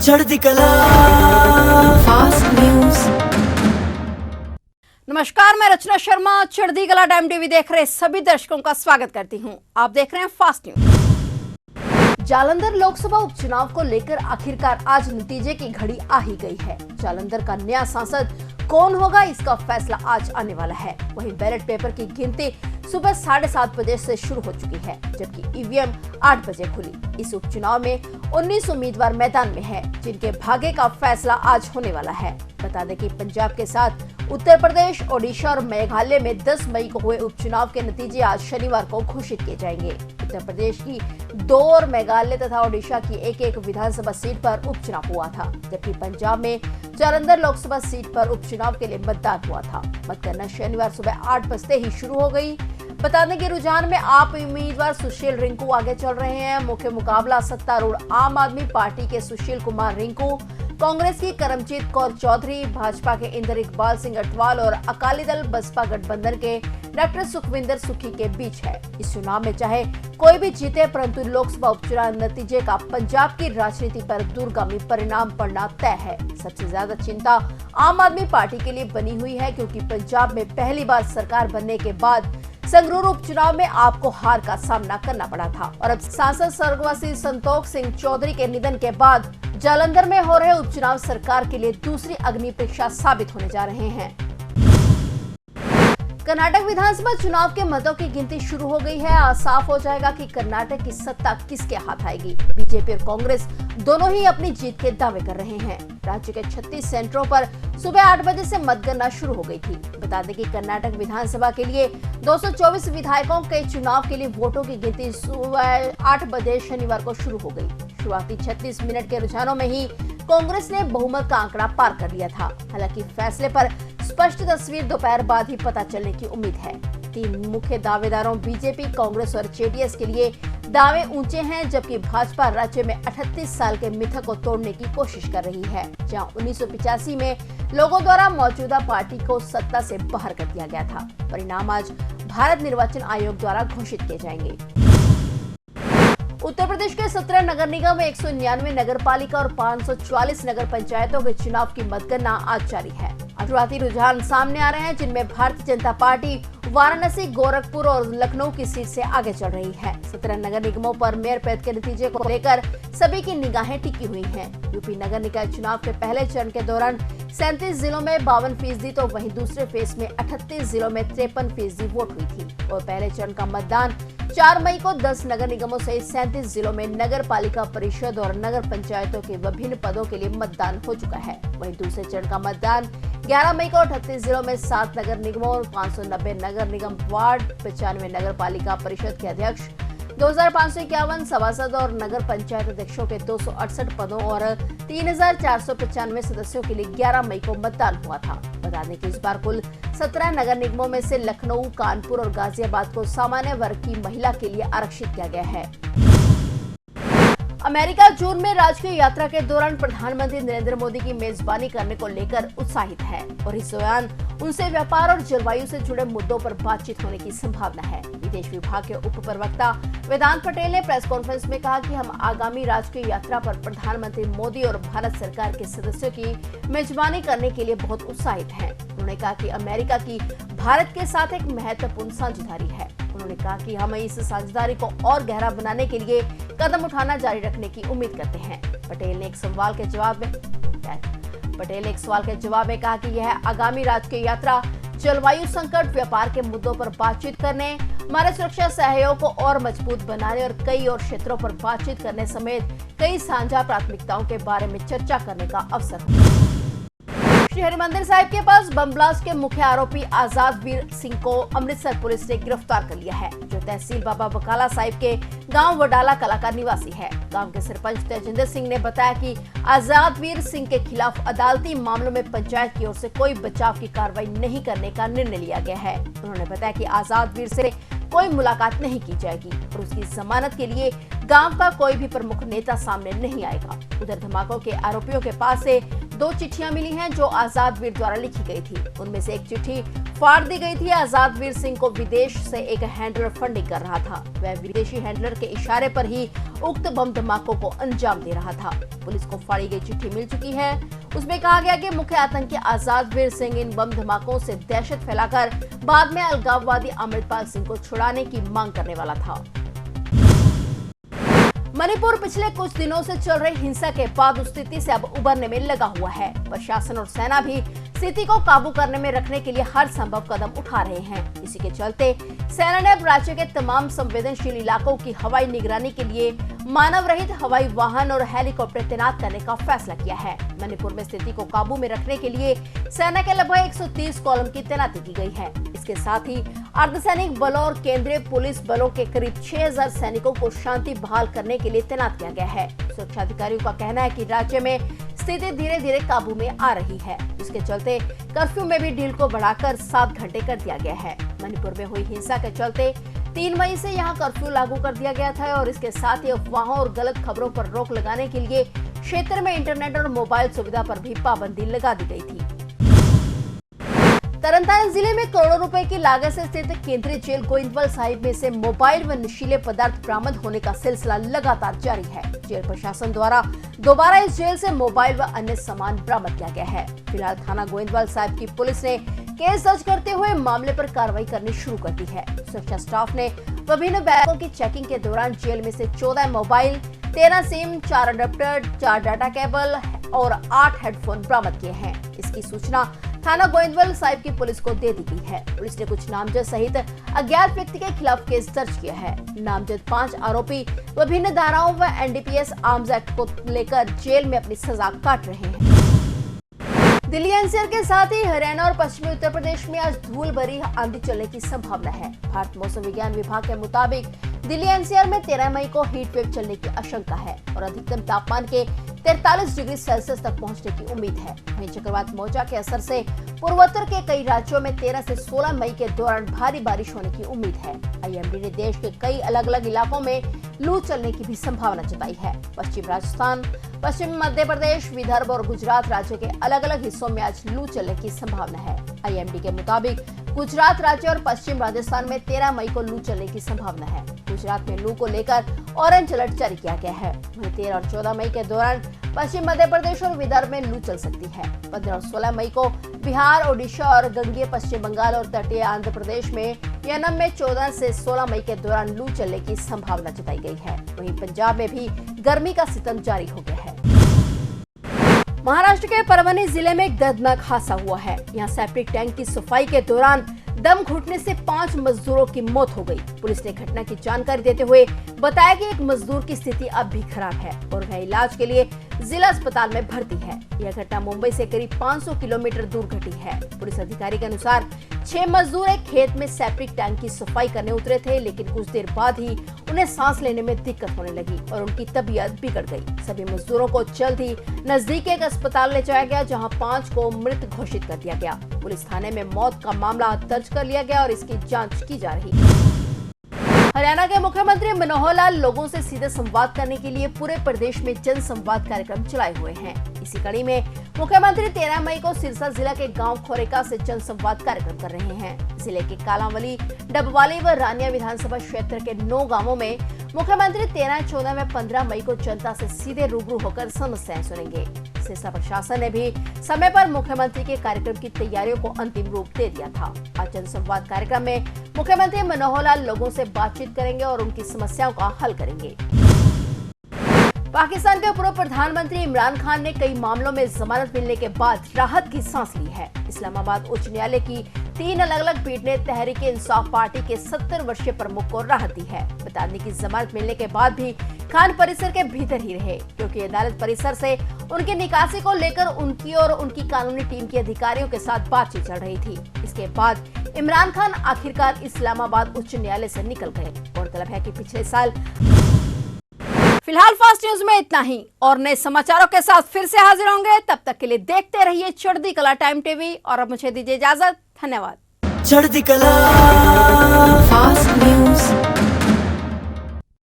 चढ़ती कला fast news. नमस्कार, मैं रचना शर्मा चढ़ती कला टाइम टीवी देख रहे सभी दर्शकों का स्वागत करती हूं। आप देख रहे हैं फास्ट न्यूज। जालंधर लोकसभा उपचुनाव को लेकर आखिरकार आज नतीजे की घड़ी आ ही गई है। जालंधर का नया सांसद कौन होगा, इसका फैसला आज आने वाला है। वहीं बैलेट पेपर की गिनती सुबह 7:30 बजे से शुरू हो चुकी है, जबकि ईवीएम 8 बजे खुली। इस उपचुनाव में 19 उम्मीदवार मैदान में हैं, जिनके भाग्य का फैसला आज होने वाला है। बता दें कि पंजाब के साथ उत्तर प्रदेश, ओडिशा और मेघालय में 10 मई को हुए उपचुनाव के नतीजे आज शनिवार को घोषित किए जाएंगे। उत्तर प्रदेश की 2 और मेघालय तथा ओडिशा की एक विधानसभा सीट पर उपचुनाव हुआ था, जबकि पंजाब में जालंधर लोकसभा सीट पर उपचुनाव के लिए मतदान हुआ था। मतगणना शनिवार सुबह 8 बजते ही शुरू हो गई। बता दें कि रुझान में आप उम्मीदवार सुशील रिंकू आगे चल रहे हैं। मुख्य मुकाबला सत्तारूढ़ आम आदमी पार्टी के सुशील कुमार रिंकू, कांग्रेस की करमजीत कौर चौधरी, भाजपा के इंदर इकबाल सिंह अटवाल और अकाली दल बसपा गठबंधन के डॉक्टर सुखविंदर सुखी के बीच है। इस चुनाव में चाहे कोई भी जीते, परंतु लोकसभा उपचुनाव नतीजे का पंजाब की राजनीति पर दूरगामी परिणाम पड़ना तय है। सबसे ज्यादा चिंता आम आदमी पार्टी के लिए बनी हुई है, क्योंकि पंजाब में पहली बार सरकार बनने के बाद संगरूर उपचुनाव में आपको हार का सामना करना पड़ा था और अब सांसद स्वर्गवासी संतोख सिंह चौधरी के निधन के बाद जालंधर में हो रहे उपचुनाव सरकार के लिए दूसरी अग्नि परीक्षा साबित होने जा रहे हैं। कर्नाटक विधानसभा चुनाव के मतों की गिनती शुरू हो गई है। आज साफ हो जाएगा कि कर्नाटक की सत्ता किसके हाथ आएगी। बीजेपी और कांग्रेस दोनों ही अपनी जीत के दावे कर रहे हैं। राज्य के 36 सेंटरों पर सुबह 8 बजे से मतगणना शुरू हो गई थी। बता दें कि कर्नाटक विधानसभा के लिए 224 विधायकों के चुनाव के लिए वोटों की गिनती सुबह 8 बजे शनिवार को शुरू हो गई। शुरुआती 36 मिनट के रुझानों में ही कांग्रेस ने बहुमत का आंकड़ा पार कर लिया था। हालांकि फैसले पर स्पष्ट तस्वीर दोपहर बाद ही पता चलने की उम्मीद है। 3 मुख्य दावेदारों बीजेपी, कांग्रेस और जेडीएस के लिए दावे ऊंचे हैं, जबकि भाजपा राज्य में 38 साल के मिथक को तोड़ने की कोशिश कर रही है, जहां 1985 में लोगों द्वारा मौजूदा पार्टी को सत्ता से बाहर कर दिया गया था। परिणाम आज भारत निर्वाचन आयोग द्वारा घोषित किए जाएंगे। उत्तर प्रदेश के 17 नगर निगम में 199 नगर पालिका और 544 नगर पंचायतों के चुनाव की मतगणना आज जारी है। शुरुआती रुझान सामने आ रहे हैं, जिनमें भारतीय जनता पार्टी वाराणसी, गोरखपुर और लखनऊ की सीट से आगे चल रही है। 17 नगर निगमों पर मेयर पद के नतीजे को लेकर सभी की निगाहें टिकी हुई हैं। यूपी नगर निकाय चुनाव के पहले चरण के दौरान 37 जिलों में 52%, तो वहीं दूसरे फेज में 38 जिलों में 53% वोट हुई थी। और पहले चरण का मतदान 4 मई को 10 नगर निगमों सहित 37 जिलों में नगर पालिका परिषद और नगर पंचायतों के विभिन्न पदों के लिए मतदान हो चुका है। वहीं दूसरे चरण का मतदान 11 मई को 38 जिलों में 7 नगर निगमों और 590 नगर निगम वार्ड, 95 नगर पालिका परिषद के अध्यक्ष, 2551 सभासद और नगर पंचायत अध्यक्षों के 268 पदों और 3495 सदस्यों के लिए 11 मई को मतदान हुआ था। बता दें कि इस बार कुल 17 नगर निगमों में से लखनऊ, कानपुर और गाजियाबाद को सामान्य वर्ग की महिला के लिए आरक्षित किया गया है। अमेरिका जून में राजकीय यात्रा के दौरान प्रधानमंत्री नरेंद्र मोदी की मेजबानी करने को लेकर उत्साहित है और इस दौरान उनसे व्यापार और जलवायु से जुड़े मुद्दों पर बातचीत होने की संभावना है। विदेश विभाग के उप प्रवक्ता वेदांत पटेल ने प्रेस कॉन्फ्रेंस में कहा कि हम आगामी राजकीय यात्रा पर प्रधानमंत्री मोदी और भारत सरकार के सदस्यों की मेजबानी करने के लिए बहुत उत्साहित हैं। उन्होंने कहा कि अमेरिका की भारत के साथ एक महत्वपूर्ण साझेदारी है। उन्होंने कहा कि हम इस साझेदारी को और गहरा बनाने के लिए कदम उठाना जारी रखने की उम्मीद करते हैं। पटेल ने एक सवाल के जवाब में कहा कि यह आगामी राजकीय यात्रा जलवायु संकट, व्यापार के मुद्दों पर बातचीत करने, हमारे सुरक्षा सहयोग को और मजबूत बनाने और कई और क्षेत्रों पर बातचीत करने समेत कई साझा प्राथमिकताओं के बारे में चर्चा करने का अवसर होगा। श्री हरिमंदिर साहिब के पास बम ब्लास्ट के मुख्य आरोपी आजाद वीर सिंह को अमृतसर पुलिस ने गिरफ्तार कर लिया है, जो तहसील बाबा बकाला साहिब के गांव वडाला कला का निवासी है। गांव के सरपंच तेजिंदर सिंह ने बताया कि आजाद वीर सिंह के खिलाफ अदालती मामलों में पंचायत की ओर से कोई बचाव की कार्रवाई नहीं करने का निर्णय लिया गया है। उन्होंने बताया कि आजाद वीर से कोई मुलाकात नहीं की जाएगी और उसकी जमानत के लिए गांव का कोई भी प्रमुख नेता सामने नहीं आएगा। उधर धमाकों के आरोपियों के पास से 2 चिट्ठियां मिली हैं, जो आजाद वीर द्वारा लिखी गई थी। उनमें से एक चिट्ठी फाड़ दी गई थी। आजाद वीर सिंह को विदेश से एक हैंडलर फंडिंग कर रहा था। वह विदेशी हैंडलर के इशारे पर ही उक्त बम धमाकों को अंजाम दे रहा था। पुलिस को फाड़ी गई चिट्ठी मिल चुकी है। उसमें कहा गया कि मुख्य आतंकी आजाद वीर सिंह इन बम धमाकों से दहशत फैलाकर बाद में अलगाववादी अमृतपाल सिंह को छुड़ाने की मांग करने वाला था। मणिपुर पिछले कुछ दिनों से चल रही हिंसा के बाद उस स्थिति से अब उबरने में लगा हुआ है। प्रशासन और सेना भी स्थिति को काबू करने में रखने के लिए हर संभव कदम उठा रहे हैं। इसी के चलते सेना ने अब राज्य के तमाम संवेदनशील इलाकों की हवाई निगरानी के लिए मानव रहित हवाई वाहन और हेलीकॉप्टर तैनात करने का फैसला किया है। मणिपुर में स्थिति को काबू में रखने के लिए सेना के लगभग 130 कॉलम की तैनाती की गई है। इसके साथ ही अर्धसैनिक बलों और केंद्रीय पुलिस बलों के करीब 6000 सैनिकों को शांति बहाल करने के लिए तैनात किया गया है। सुरक्षा अधिकारियों का कहना है कि राज्य में स्थिति धीरे धीरे काबू में आ रही है। इसके चलते कर्फ्यू में भी ढील को बढ़ाकर 7 घंटे कर दिया गया है। मणिपुर में हुई हिंसा के चलते 3 मई से यहां कर्फ्यू लागू कर दिया गया था और इसके साथ ही अफवाहों और गलत खबरों पर रोक लगाने के लिए क्षेत्र में इंटरनेट और मोबाइल सुविधा पर भी पाबंदी लगा दी गई थी। तरनतारन जिले में करोड़ों रुपए की लागत से स्थित केंद्रीय जेल गोइंदवाल साहिब में से मोबाइल व नशीले पदार्थ बरामद होने का सिलसिला लगातार जारी है। जेल प्रशासन द्वारा दोबारा इस जेल से मोबाइल व अन्य सामान बरामद किया गया है। फिलहाल थाना गोइंदवाल साहिब की पुलिस ने केस दर्ज करते हुए मामले पर कार्रवाई करनी शुरू कर दी है। सुरक्षा स्टाफ ने विभिन्न बैगों की चेकिंग के दौरान जेल में से 14 mobile, 13 SIM, 4 adapter, 4 data cable और 8 हेडफोन बरामद किए हैं। इसकी सूचना थाना गोइंदवाल साहिब की पुलिस को दे दी गई है। पुलिस ने कुछ नामजद सहित अज्ञात व्यक्ति के खिलाफ केस दर्ज किया है। नामजद 5 आरोपी विभिन्न धाराओं व एनडीपीएस आर्म्स एक्ट को लेकर जेल में अपनी सजा काट रहे हैं। दिल्ली एनसीआर के साथ ही हरियाणा और पश्चिमी उत्तर प्रदेश में आज धूल भरी आंधी चलने की संभावना है। भारत मौसम विज्ञान विभाग के मुताबिक दिल्ली एनसीआर में 13 मई को हीट वेव चलने की आशंका है और अधिकतम तापमान के 43 डिग्री सेल्सियस तक पहुंचने की उम्मीद है। वहीं चक्रवात मोजा के असर से पूर्वोत्तर के कई राज्यों में 13 से 16 मई के दौरान भारी बारिश होने की उम्मीद है। आईएमडी ने देश के कई अलग अलग इलाकों में लू चलने की भी संभावना जताई है। पश्चिम राजस्थान, पश्चिम मध्य प्रदेश, विदर्भ और गुजरात राज्य के अलग अलग हिस्सों में आज लू चलने की संभावना है। आईएमडी के मुताबिक गुजरात राज्य और पश्चिम राजस्थान में 13 मई को लू चलने की संभावना है। गुजरात में लू को लेकर ऑरेंज अलर्ट जारी किया गया है। वहीं 13 और 14 मई के दौरान पश्चिम मध्य प्रदेश और विदर्भ में लू चल सकती है। 15 और 16 मई को बिहार, ओडिशा और गंगीय पश्चिम बंगाल और तटीय आंध्र प्रदेश में यनम में 14 से 16 मई के दौरान लू चलने की संभावना जताई गई है। वहीं पंजाब में भी गर्मी का सितम जारी हो गया है। महाराष्ट्र के परभनी जिले में एक दर्दनाक हादसा हुआ है। यहाँ सेप्टिक टैंक की सफाई के दौरान दम घुटने से 5 मजदूरों की मौत हो गई। पुलिस ने घटना की जानकारी देते हुए बताया कि एक मजदूर की स्थिति अब भी खराब है और वह इलाज के लिए जिला अस्पताल में भर्ती है। यह घटना मुंबई से करीब 500 किलोमीटर दूर घटी है। पुलिस अधिकारी के अनुसार 6 मजदूर एक खेत में सेप्टिक टैंक की सफाई करने उतरे थे, लेकिन कुछ देर बाद ही उन्हें सांस लेने में दिक्कत होने लगी और उनकी तबीयत बिगड़ गई। सभी मजदूरों को जल्द ही नजदीक एक अस्पताल ले जाया गया, जहां 5 को मृत घोषित कर दिया गया। पुलिस थाने में मौत का मामला दर्ज कर लिया गया और इसकी जांच की जा रही है। हरियाणा के मुख्यमंत्री मनोहर लाल लोगों से सीधे संवाद करने के लिए पूरे प्रदेश में जन संवाद कार्यक्रम चलाए हुए हैं। इसी कड़ी में मुख्यमंत्री 13 मई को सिरसा जिला के गांव खोरेका से जन संवाद कार्यक्रम कर रहे हैं। जिले के कालांवाली, डबवाली व रानिया विधानसभा क्षेत्र के 9 गांवों में मुख्यमंत्री 13, 14 व 15 मई को जनता से सीधे रूबरू होकर समस्याएं सुनेंगे। सिरसा प्रशासन ने भी समय पर मुख्यमंत्री के कार्यक्रम की तैयारियों को अंतिम रूप दे दिया था। आज जन संवाद कार्यक्रम में मुख्यमंत्री मनोहर लाल लोगों से बातचीत करेंगे और उनकी समस्याओं का हल करेंगे। पाकिस्तान के पूर्व प्रधानमंत्री इमरान खान ने कई मामलों में जमानत मिलने के बाद राहत की सांस ली है। इस्लामाबाद उच्च न्यायालय की 3 अलग अलग पीठ ने तहरीक इंसाफ पार्टी के 70 वर्षीय प्रमुख को राहत दी है। बता दें कि जमानत मिलने के बाद भी खान परिसर के भीतर ही रहे, क्योंकि अदालत परिसर से उनकी निकासी को लेकर उनकी और उनकी कानूनी टीम के अधिकारियों के साथ बातचीत चल रही थी। इसके बाद इमरान खान आखिरकार इस्लामाबाद उच्च न्यायालय से निकल गए। गौरतलब है कि पिछले साल। फिलहाल फास्ट न्यूज में इतना ही और नए समाचारों के साथ फिर से हाजिर होंगे। तब तक के लिए देखते रहिए चढ़ती कला टाइम टीवी और अब मुझे दीजिए इजाजत। धन्यवाद। चढ़ती कला फास्ट न्यूज।